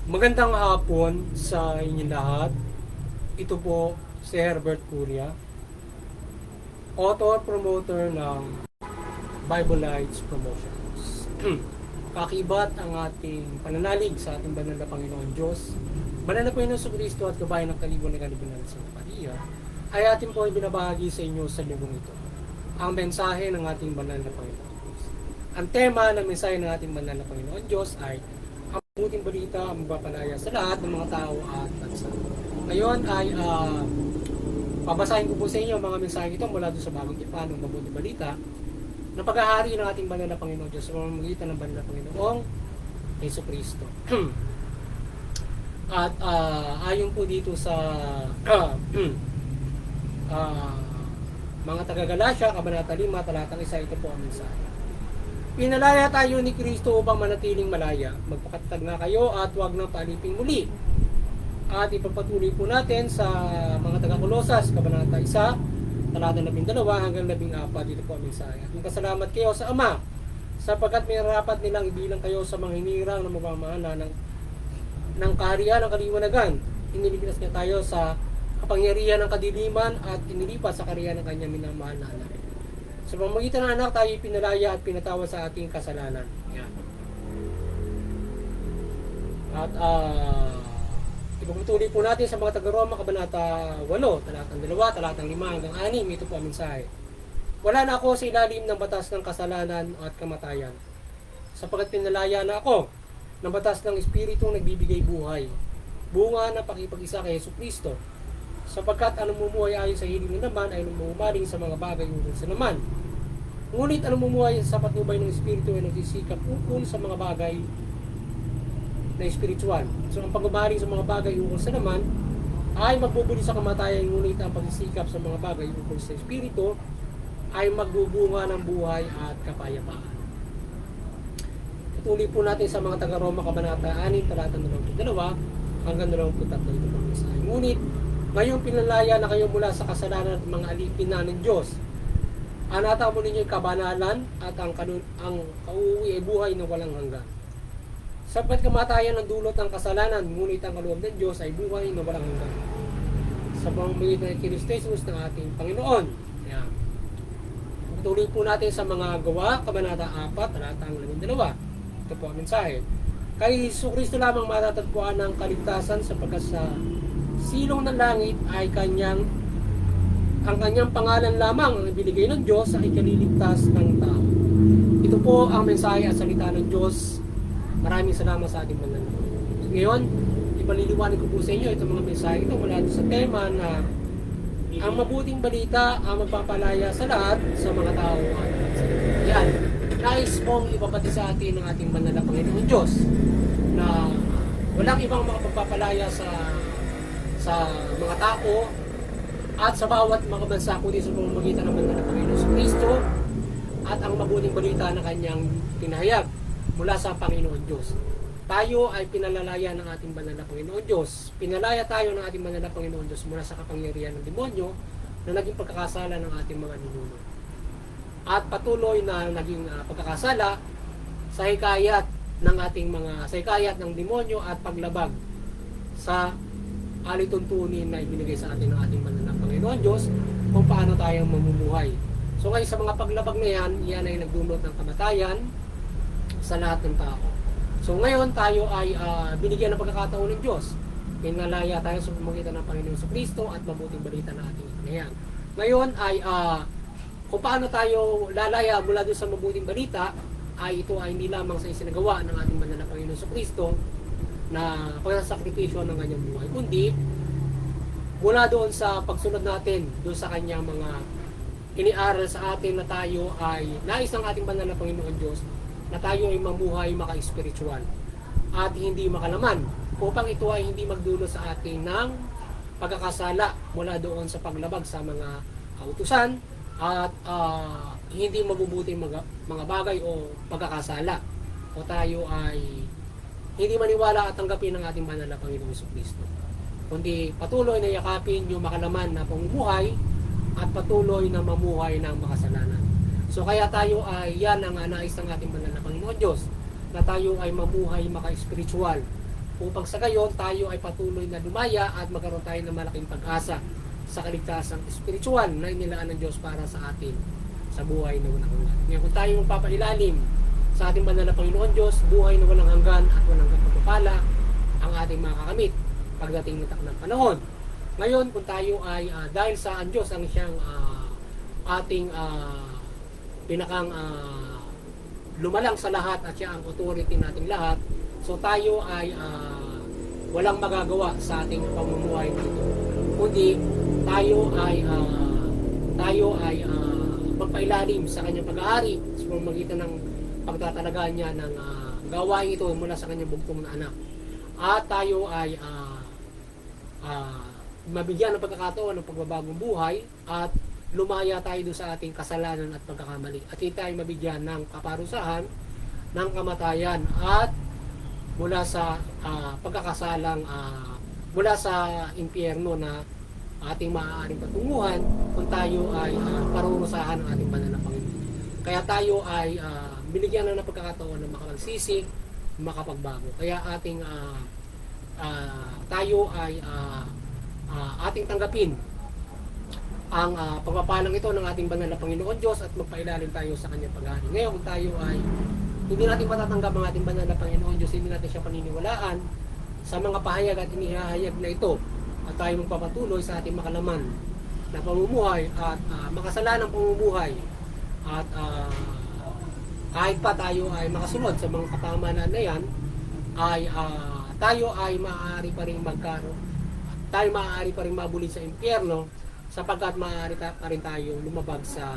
Magandang hapon sa inyo lahat. Ito po si Herbert Curia, author, promoter ng Bible Lights Promotions. Kakibat ang ating pananalig sa ating banal na Panginoon Diyos, banal na Panginoon Kristo at kabayan ng kalibon na kalibon ng Santa Maria, ay ating po ibinabahagi sa inyo sa linggong ito. Ang mensahe ng ating banal na Panginoon Diyos. Ang tema ng mensahe ng ating banal na Panginoon Diyos ay ang mabuting balita ang magpapalaya sa lahat ng mga tao at bansa. Ngayon ay babasahin ko po sa inyo ang mga mensahe ito mula doon sa bagong tipan ng mabuting balita na paghahari ng ating banal na Panginoon Diyos sa pamamagitan ng banal na Panginoong Hesus Kristo. At ayon po dito sa mga taga-Galatia, Kabanata 5, talatang 1, ito po ang mensahe. Pinalaya tayo ni Kristo upang manatiling malaya. Magpakatatag na kayo at huwag nang paaliping muli. At ipagpatuloy po natin sa mga taga-Kolosas, Kabanata 1, talata 12 hanggang 14. Dito po ang mensahe. At magkasalamat kayo sa Ama, sapagkat may rapat nilang ibilang kayo sa mga hinirang na mapamahala ng kaharian ng kaliwanagan. Iniligtas niya tayo sa kapangyarihan ng kadiliman at inilipat sa kaharian ng kanyang minamahal na anak. Sa pamamagitan ng anak, tayo pinalaya at pinatawad sa ating kasalanan. Yan. At ipagpatuloy po natin sa mga taga-Roma, Kabanata 8, talatang 2, talatang 5 hanggang 6. Ito po ang mensahe. Wala na ako sa ilalim ng batas ng kasalanan at kamatayan, sapagkat pinalaya na ako ng batas ng Espiritu nagbibigay buhay, bunga ng pakipag-isa kay Hesus Kristo. Sapagkat anong mumuhay ayon sa hiling ng naman ay lumumaling sa mga bagay ukol sa naman. Ngunit anong mumuhay sa patnubay ng Espiritu ay nagsisikap ukol sa mga bagay na espiritual. So ang pagmamaling sa mga bagay ukol sa naman ay magbubuli sa kamatayan, ngunit ang pagsisikap sa mga bagay ukol sa Espiritu ay magbubunga ng buhay at kapayapaan. Patuloy po natin sa mga taga-Roma, Kabanata 6, talatang 22 hanggang 23. Ito po ang mensahe. Ngunit ngayong pinalaya na kayo mula sa kasalanan at mga alipin na ng Diyos, anata mo ninyo kabanalan at ang kauwi ay buhay na walang hanggan. Sapat kamatayan ang dulot ng kasalanan, ngunit ang kaloob ng Diyos ay buhay na walang hanggan. Sa pamamagitan ng Kristo Jesus ng ating Panginoon. Ayan. Tuloy po natin sa mga gawa, Kabanata 4, talatang 12. Ito po ang mensahe. Kay Hesus Kristo lamang matatagpuan ng kaligtasan, sapagkat sa silong ng langit ay ang kanyang pangalan lamang ang ibinigay ng Diyos sa ikaliligtas ng tao. Ito po ang mensahe at salita ng Diyos. Maraming salamat sa ating banal. Ngayon, ipaliliwanag ko po sa inyo itong mga mensahe ito mula sa tema na ang mabuting balita ang magpapalaya sa lahat sa mga tao at sa yan. Nais mong ipapati sa atin ng ating banal na Panginoon Diyos na walang ibang makapagpapalaya sa mga tao at sa bawat mga bansa kundi sa pamamagitan ng banal na Panginoon Kristo at ang mabuting balita na kanyang pinahayag mula sa Panginoon Diyos. Tayo ay pinalalaya ng ating banal na Panginoon Diyos. Pinalaya tayo ng ating banal na Panginoon Diyos mula sa kapangyarihan ng demonyo na naging pagkakasala ng ating mga ninuno. At patuloy na naging pagkakasala sa hikayat ng demonyo at paglabag sa alituntunin na ibinigay sa atin ng ating banal na Panginoon Diyos kung paano tayong mamumuhay. So ngayon sa mga paglabag na yan ay nagdulot ng kamatayan sa lahat ng tao. So ngayon tayo ay binigyan ng pagkakataon ng Diyos. Pinalaya tayo sa pamamagitan ng Panginoon sa Kristo at mabuting balita na ating ipinayan. Ngayon ay kung paano tayo lalaya mula doon sa mabuting balita ay ito ay hindi lamang sa isinagawa ng ating banal na Panginoon sa Kristo na pagsasakripisyo ng kanyang buhay, kundi mula doon sa pagsunod natin doon sa kanyang mga iniaral sa atin na tayo ay nais ng ating banal na Panginoon Diyos na tayo ay mamuhay maka-spiritual at hindi makalaman, upang ito ay hindi magdulo sa atin ng pagkakasala mula doon sa paglabag sa mga kautusan at hindi mabubuting mga bagay o pagkakasala, o tayo ay hindi maniwala at tanggapin ng ating banal na Panginoong Kristo, kundi patuloy na yakapin yung makalaman na pamumuhay at patuloy na mamuhay ng makasalanan. So kaya tayo ay yan ang nais ng ating banal na Panginoon Diyos, na tayo ay mamuhay maka-spiritual upang sa gayon tayo ay patuloy na lumaya at magkaroon tayo ng malaking pag-asa sa kaligtasang espiritual na inilaan ng Diyos para sa atin sa buhay na walang hanggan. Ngayon kung tayo magpapailalim sa ating banal na Panginoon Diyos, buhay na walang hanggan at walang kapagpapala ang ating makakamit pagdating ng takdang panahon. Ngayon kung tayo ay dahil sa ang Diyos ang siyang ating pinakang lumalang sa lahat at siya ang authority nating lahat, so tayo ay walang magagawa sa ating pamumuhay dito, kundi tayo ay magpailalim sa kanyang pag-aari sa pamamagitan ng pagtatalagaan niya ng gawain ito mula sa kanyang bugtong na anak. At tayo ay mabigyan ng pagkakataon ng pagbabagong buhay at lumaya tayo doon sa ating kasalanan at pagkakamali. At tayo ay mabigyan ng kaparusahan ng kamatayan at mula sa pagkakasalang mula sa impyerno na ating maaaring patunguhan kung tayo ay parurusahan ng ating banal na Panginoon. Kaya tayo ay binigyan na ng pagkakataon na makapagsisi, makapagbago. Kaya ating tayo ay ating tanggapin ang pagpapalang ito ng ating banal na Panginoon Diyos at magpailalim tayo sa kanyang pag-aari. Ngayon kung tayo ay hindi natin matatanggap ang ating banal na Panginoon Diyos, hindi natin siya paniniwalaan sa mga pahayag at inihahayag na ito, at tayo magpapatuloy sa ating makalaman na pamumuhay at makasalanang pamumuhay at kahit pa tayo ay makasunod sa mga kapamanan na yan, ay tayo ay maaari pa rin mabulid sa impyerno sapagkat maaari pa rin tayong lumabag sa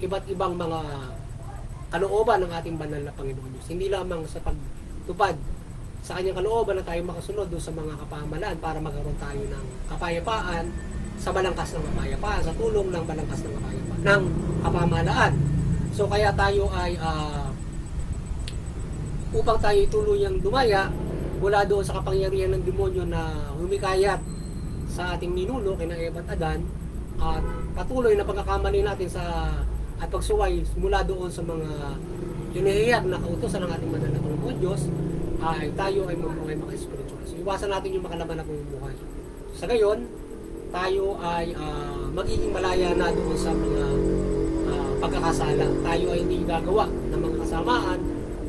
iba't ibang mga kalooban ng ating banal na Panginoon Diyos. Hindi lamang sa pagtupad sa kanyang kalooban na tayo makasunod doon sa mga kapamalan para magkaroon tayo ng kapayapaan sa balangkas ng kapayapaan, sa tulong ng balangkas ng kapayapaan, ng kapamalaan. So kaya tayo ay upang tayo tuluyang lumaya mula doon sa kapangyarihan ng demonyo na humikayat sa ating ninuno kina Eva at Adan, at patuloy na pagkakamali natin at pagsuway mula doon sa mga hinihiyag na kautosan ng ating banal na Panginoon Diyos, ay tayo ay mamuhay maka-spiritual. So iwasan natin yung makalaman na pamumuhay. Sa gayon, tayo ay magiging malaya na doon sa mga pagkakasala. Tayo ay hindi gagawa ng mga kasamaan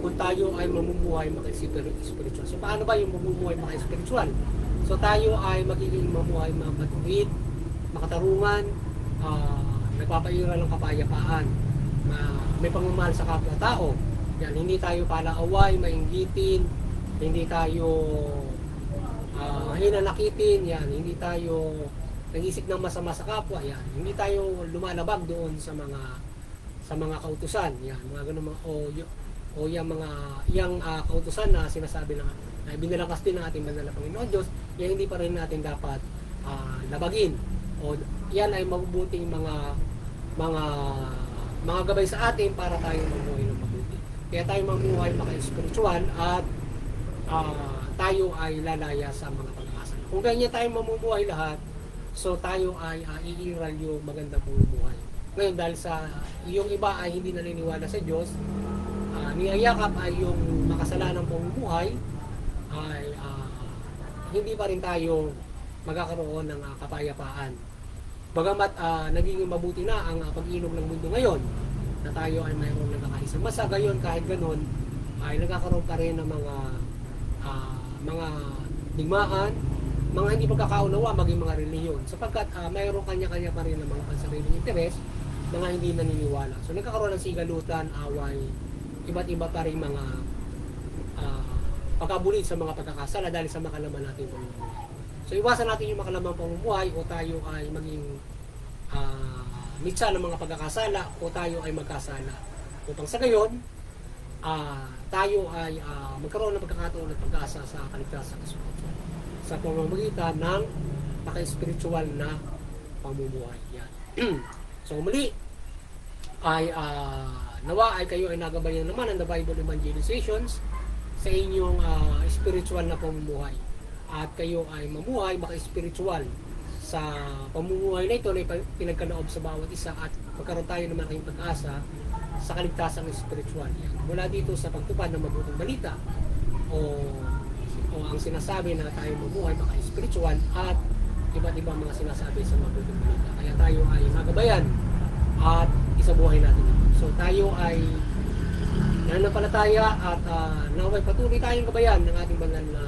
kung tayo ay mamumuhay maka-spiritual. So paano ba yung mamumuhay maka-spiritual? So tayo ay magiging mamuhay matuwid, makatarungan, nagpapaira ng kapayapaan, may pagmamahal sa kapwa-tao. Yan, hindi tayo palaaway, mainggitin, hindi tayo hinanakitin, yan, hindi tayo nag-isip ng masama sa kapwa, yan, hindi tayo lumalabag doon sa mga kautusan, yan, mga ganun, o yung kautusan na sinasabi na binalakas din ng ating banal na Panginoon Diyos, yan hindi pa rin natin dapat labagin. O yan ay mabubuting mga gabay sa atin para tayo mamuhay ng mabuti. Kaya tayo mamuhay maka-spiritual at tayo ay lalaya sa mga pag-asa. Kung ganyan tayo mamumuhay lahat, so tayo ay iiral yung magandang pamumuhay. Ngayon dahil sa yung iba ay hindi naniniwala sa Diyos, niyayakap ay yung makasalanang pamumuhay, ay hindi pa rin tayo magkakaroon ng kapayapaan. Bagamat naging mabuti na ang pag-inom ng mundo ngayon, na tayo ay mayroong nagkakaisang masa, gayon kahit ganon ay nagkakaroon pa rin ng mga digmaan, mga hindi pagkakaunawa, maging mga reliyon, sapagkat mayroong kanya-kanya pa rin ng mga pansariling interes, mga hindi naniniwala. So nagkakaroon ng sigalutan, away, iba't iba pa rin mga pagkabulit sa mga pagkakasala dahil sa makalaman natin pamumuhay. So iwasan natin yung makalamang pamumuhay, o tayo ay maging mitsa ng mga pagkakasala, o tayo ay magkasala. Upang sa gayon, tayo ay magkaroon ng pagkakataon at pag-asa sa kaligtasan sa pamamagitan ng paka-spiritual na pamumuhay. Yan. So muli ay nawa ay kayo ay nagabayan naman ng The Bible Evangelizations sa inyong spiritual na pamumuhay, at kayo ay mamuhay maka-spiritual sa pamumuhay na ito na pinagkaloob sa bawat isa, at magkaroon tayo naman kayong pag-asa sa kaligtasang spiritual. Yan. Mula dito sa pagtupad ng mabuting balita o o ang sinasabi na tayo mabuhay maka-spiritual at iba't ibang mga sinasabi sa mabuting balita. Kaya tayo ay magabayan at isabuhay natin ito. So tayo ay nananampalataya at naway patuloy tayong gabayan ng ating banal na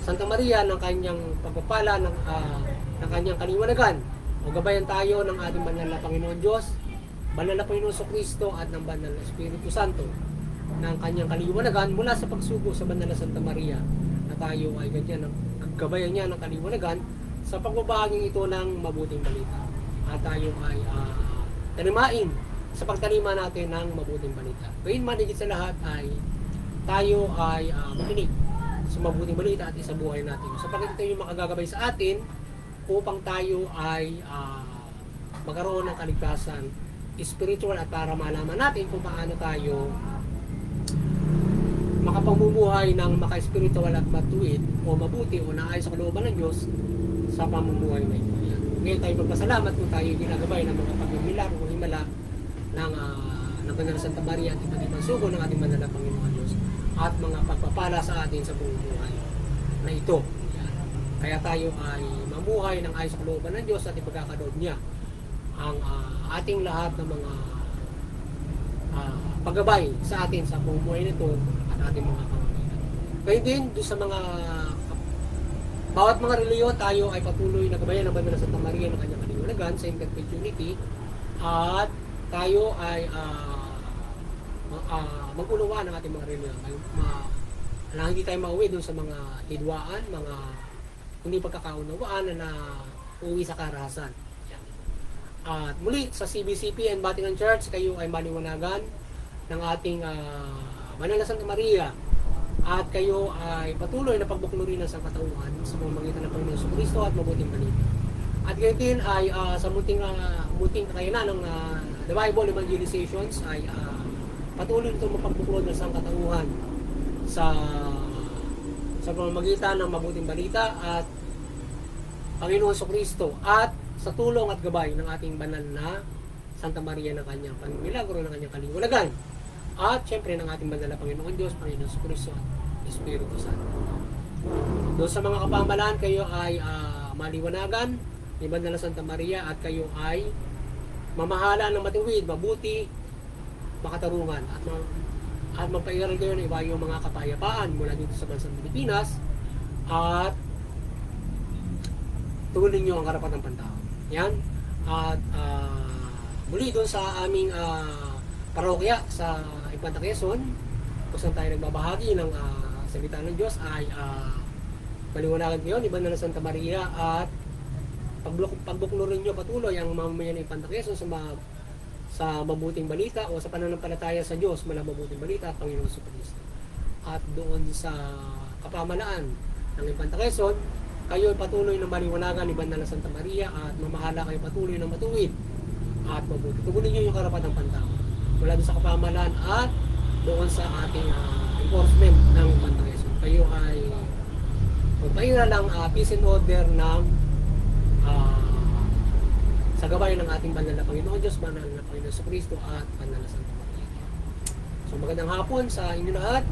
Santa Maria ng kanyang pagpapala ng kanyang kaliwanagan. O gabayan tayo ng ating banal na Panginoon Diyos, banal na Panginoon Kristo at ng banal na Espiritu Santo ng kanyang kaliwanagan mula sa pagsugo sa banal na Santa Maria na tayo ay ganyan ng gabayan niya ng kaliwanagan sa pagbabahaging ito ng mabuting balita. At tayo ay tanimain sa pagtalima natin ng mabuting balita. Ngayon man higit sa lahat ay tayo ay makinig sa mabuting balita at isabuhay natin. Sapagkat ito yung makagagabay sa atin upang tayo ay magkaroon ng kaligtasan spiritual at para malaman natin kung paano tayo makapamumuhay ng maka-spiritual at matuwid o mabuti o naayos sa kalooban ng Diyos sa pamumuhay na ito. Ngayon tayo magpasalamat kung tayo ginagabay ng mga pagmimilagro o himala ng Banal Santa Maria at iba't ibang sugo ng ating banal na Panginoon Diyos at mga pagpapala sa atin sa pamumuhay na ito. Kaya tayo ay mamuhay ng ayos sa kalooban ng Diyos at ipagkakaloob niya ang ating lahat ng mga paggabay sa atin sa pamumuhay nito at ating mga pamumuhay. Kaya din, doon sa mga bawat mga reliyon, tayo ay patuloy na gabayan ng Banal na Santa Maria ng kanyang kaliwanagan sa interpetuity at tayo ay mag-unawa ng ating mga reliyon. Na hindi tayo mauwi doon sa mga hidwaan, mga hindi pagkakaunawaan na uuwi sa karahasan. At muli sa CBCP and Vatican Church, kayo ay maliwanagan ng ating Banal na Santa Maria at kayo ay patuloy na pagbuklurin ng sangkatauhan sa pamamagitan ng Panginoon Kristo at mabuting balita. At ngayon din ay sa muting kakayanan ng The Bible Evangelizations ay patuloy itong mapagbuklod ng sangkatauhan sa pamamagitan ng mabuting balita at Panginoon Kristo at sa tulong at gabay ng ating banal na Santa Maria ng kanyang panmilagro, ng kanyang kaliwanagan. At syempre ng ating banal na Panginoon Diyos, Panginoon Kristo at Espiritu Santo. Doon sa mga kapamalaan, kayo ay maliwanagan ni Banal na Santa Maria at kayo ay mamahala ng matuwid, mabuti, makatarungan at magpairal kayo ng iba yung mga kapayapaan mula dito sa bansang Pilipinas at tugunin nyo ang karapatan ng pantao. Yan. At muli doon sa aming parokya sa Infanta Quezon, kung saan tayo nagbabahagi ng salita ng Diyos ay maliwanagan kayo ni Banal na Santa Maria at pagbuklurin nyo patuloy ang mamamayan ng Infanta Quezon sa mabuting balita o sa pananampalataya sa Diyos mula mabuting balita at Panginoon Kristo. At doon sa kapamalaan ng Infanta Quezon, kayo ay patuloy na maliwanagan ni Banal na Santa Maria at mamahala kayo patuloy na matuwid at mabuti. Tugunin nyo yung karapatan ng pantao mula doon sa kapamalaan at doon sa ating enforcement ng Infanta Quezon. Kayo ay magpaira ng peace and order ng sa gabay ng ating banal na Panginoon Diyos, banal na Panginoon Kristo at banal na Santa Maria. So magandang hapon sa inyo lahat.